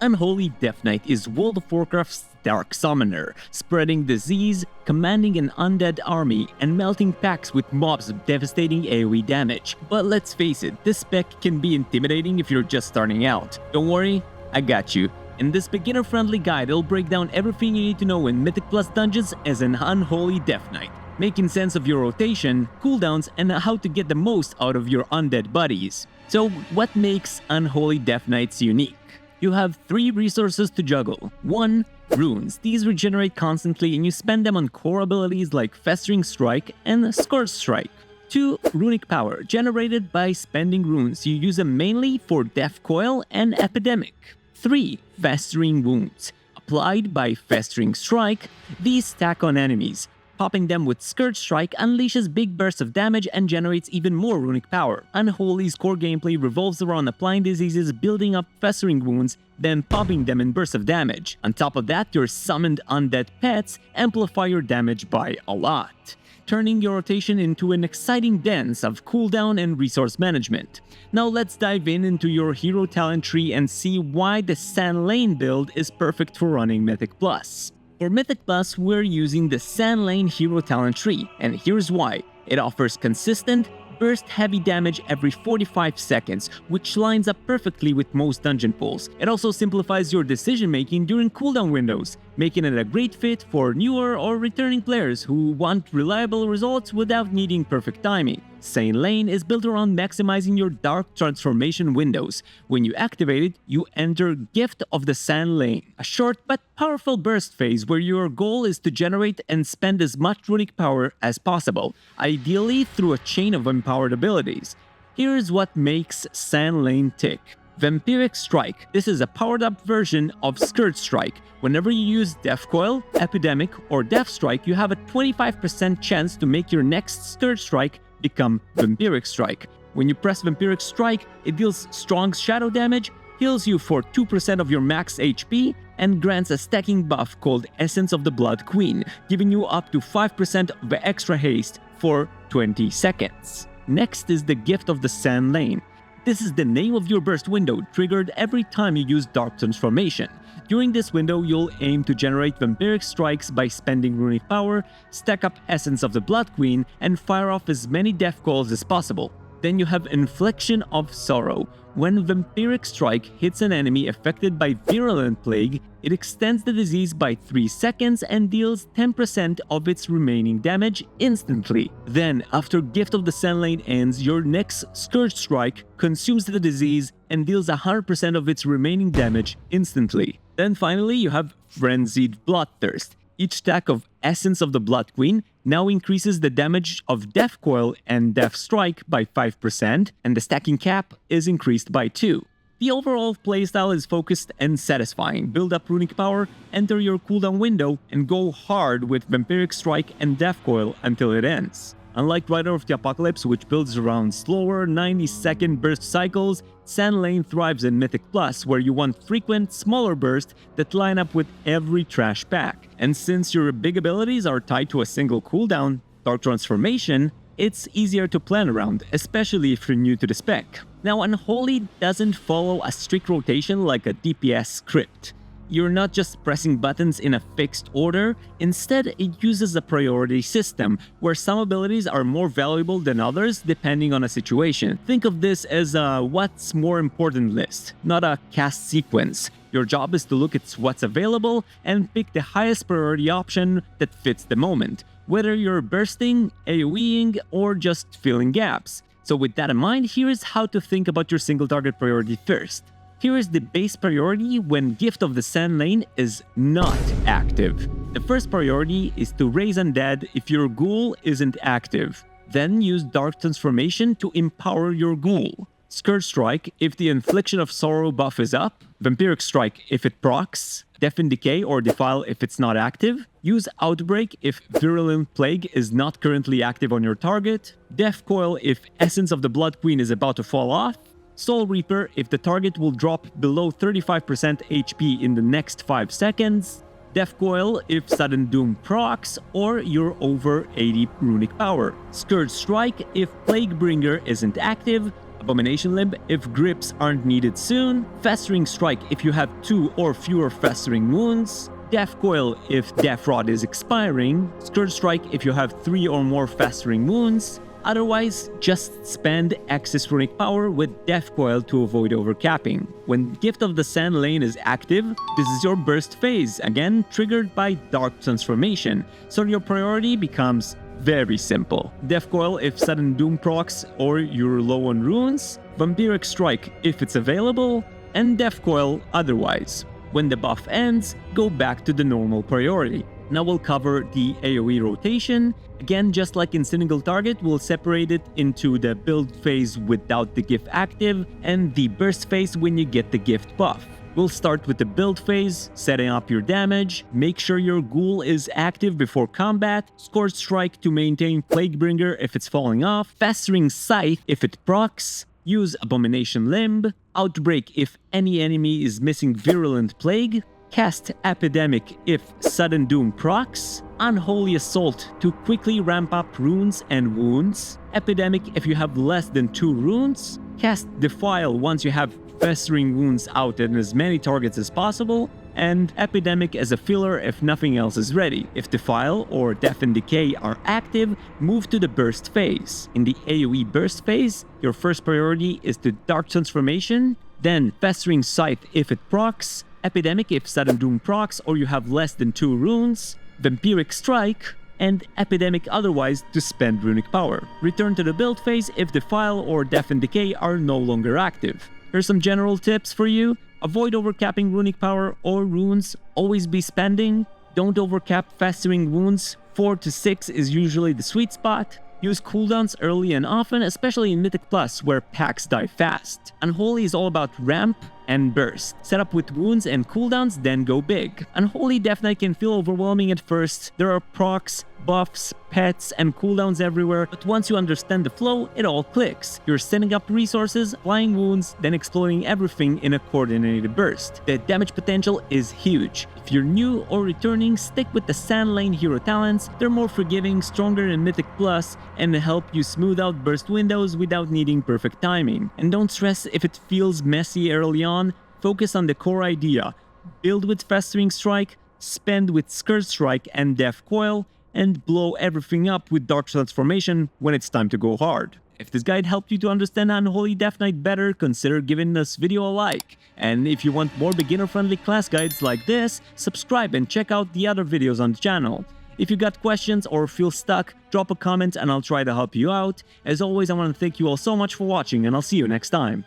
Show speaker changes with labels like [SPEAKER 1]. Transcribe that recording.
[SPEAKER 1] Unholy Death Knight is World of Warcraft's Dark Summoner, spreading disease, commanding an undead army, and melting packs with mobs of devastating AoE damage. But let's face it, this spec can be intimidating if you're just starting out. Don't worry, I got you. In this beginner-friendly guide, it'll break down everything you need to know in Mythic Plus dungeons as an Unholy Death Knight, making sense of your rotation, cooldowns, and how to get the most out of your undead buddies. So what makes Unholy Death Knights unique? You have 3 resources to juggle. 1. Runes. These regenerate constantly and you spend them on core abilities like Festering Strike and Scourge Strike. 2. Runic Power. Generated by spending runes. You use them mainly for Death Coil and Epidemic. 3. Festering Wounds. Applied by Festering Strike, these stack on enemies. Popping them with Scourge Strike unleashes big bursts of damage and generates even more runic power. Unholy's core gameplay revolves around applying diseases, building up festering wounds, then popping them in bursts of damage. On top of that, your summoned undead pets amplify your damage by a lot, turning your rotation into an exciting dance of cooldown and resource management. Now let's dive into your hero talent tree and see why the Sand Lane build is perfect for running Mythic Plus. For Mythic Plus, we're using the Sand Lane hero talent tree, and here's why. It offers consistent, burst-heavy damage every 45 seconds, which lines up perfectly with most dungeon pulls. It also simplifies your decision-making during cooldown windows, making it a great fit for newer or returning players who want reliable results without needing perfect timing. Sand Lane is built around maximizing your dark transformation windows. When you activate it, you enter Gift of the Sand Lane, a short but powerful burst phase where your goal is to generate and spend as much runic power as possible, ideally through a chain of empowered abilities. Here's what makes Sand Lane tick. Vampiric Strike. This is a powered-up version of Scourge Strike. Whenever you use Death Coil, Epidemic, or Death Strike, you have a 25% chance to make your next Scourge Strike become Vampiric Strike. When you press Vampiric Strike, it deals strong shadow damage, heals you for 2% of your max HP, and grants a stacking buff called Essence of the Blood Queen, giving you up to 5% of extra haste for 20 seconds. Next is the Gift of the Sand Lane. This is the name of your burst window, triggered every time you use Dark Transformation. During this window, you'll aim to generate Vampiric Strikes by spending runic power, stack up Essence of the Blood Queen, and fire off as many death calls as possible. Then you have Infliction of Sorrow. When Vampiric Strike hits an enemy affected by Virulent Plague, it extends the disease by 3 seconds and deals 10% of its remaining damage instantly. Then, after Gift of the Sand Lane ends, your next Scourge Strike consumes the disease and deals 100% of its remaining damage instantly. Then finally, you have Frenzied Bloodthirst. Each stack of Essence of the Blood Queen now increases the damage of Death Coil and Death Strike by 5%, and the stacking cap is increased by 2. The overall playstyle is focused and satisfying. Build up runic power, enter your cooldown window, and go hard with Vampiric Strike and Death Coil until it ends. Unlike Rider of the Apocalypse, which builds around slower 90-second burst cycles, Sand Lane thrives in Mythic Plus, where you want frequent, smaller bursts that line up with every trash pack. And since your big abilities are tied to a single cooldown, Dark Transformation, it's easier to plan around, especially if you're new to the spec. Now, Unholy doesn't follow a strict rotation like a DPS script. You're not just pressing buttons in a fixed order, instead it uses a priority system, where some abilities are more valuable than others depending on a situation. Think of this as a what's more important list, not a cast sequence. Your job is to look at what's available and pick the highest priority option that fits the moment, whether you're bursting, AoEing, or just filling gaps. So with that in mind, here's how to think about your single target priority first. Here is the base priority when Gift of the Sand Lane is not active. The first priority is to raise undead if your ghoul isn't active. Then use Dark Transformation to empower your ghoul. Scourge Strike if the Infliction of Sorrow buff is up. Vampiric Strike if it procs. Deafen Decay or Defile if it's not active. Use Outbreak if Virulent Plague is not currently active on your target. Death Coil if Essence of the Blood Queen is about to fall off. Soul Reaper if the target will drop below 35% HP in the next 5 seconds. Death Coil if Sudden Doom procs or you're over 80 runic power. Scourge Strike if Plaguebringer isn't active. Abomination Limb if grips aren't needed soon, Festering Strike if you have 2 or fewer Festering Wounds, Death Coil if Death Rod is expiring, Scourge Strike if you have 3 or more Festering Wounds. Otherwise, just spend excess runic power with Death Coil to avoid overcapping. When Gift of the Sand Lane is active, this is your burst phase, again triggered by Dark Transformation, so your priority becomes very simple. Death Coil if Sudden Doom procs or you're low on runes, Vampiric Strike if it's available, and Death Coil otherwise. When the buff ends, go back to the normal priority. Now we'll cover the AoE rotation. Again, just like in single target, we'll separate it into the build phase without the gift active and the burst phase when you get the gift buff. We'll start with the build phase, setting up your damage, make sure your ghoul is active before combat, Scourge Strike to maintain Plaguebringer if it's falling off, Festering Scythe if it procs, use Abomination Limb, Outbreak if any enemy is missing Virulent Plague, cast Epidemic if Sudden Doom procs, Unholy Assault to quickly ramp up runes and wounds, Epidemic if you have less than 2 runes, cast Defile once you have Festering Wounds out in as many targets as possible, and Epidemic as a filler if nothing else is ready. If Defile or Death and Decay are active, move to the Burst phase. In the AoE Burst phase, your first priority is the Dark Transformation, then Festering Scythe if it procs, Epidemic if Sudden Doom procs or you have less than 2 runes, Vampiric Strike, and Epidemic otherwise to spend runic power. Return to the build phase if Defile or Death and Decay are no longer active. Here's some general tips for you. Avoid overcapping runic power or runes, always be spending. Don't overcap Festering Wounds, 4 to 6 is usually the sweet spot. Use cooldowns early and often, especially in Mythic Plus where packs die fast. Unholy is all about ramp and burst. Set up with wounds and cooldowns, then go big. Unholy Death Knight can feel overwhelming at first. There are procs, buffs, pets, and cooldowns everywhere, but once you understand the flow, it all clicks. You're setting up resources, applying wounds, then exploding everything in a coordinated burst. The damage potential is huge. If you're new or returning, stick with the Sand Lane hero talents. They're more forgiving, stronger in Mythic Plus, and help you smooth out burst windows without needing perfect timing. And don't stress if it feels messy early on, focus on the core idea. Build with Festering Strike, spend with Scourge Strike and Death Coil, and blow everything up with Dark Transformation when it's time to go hard. If this guide helped you to understand Unholy Death Knight better, consider giving this video a like. And if you want more beginner-friendly class guides like this, subscribe and check out the other videos on the channel. If you got questions or feel stuck, drop a comment and I'll try to help you out. As always, I want to thank you all so much for watching and I'll see you next time.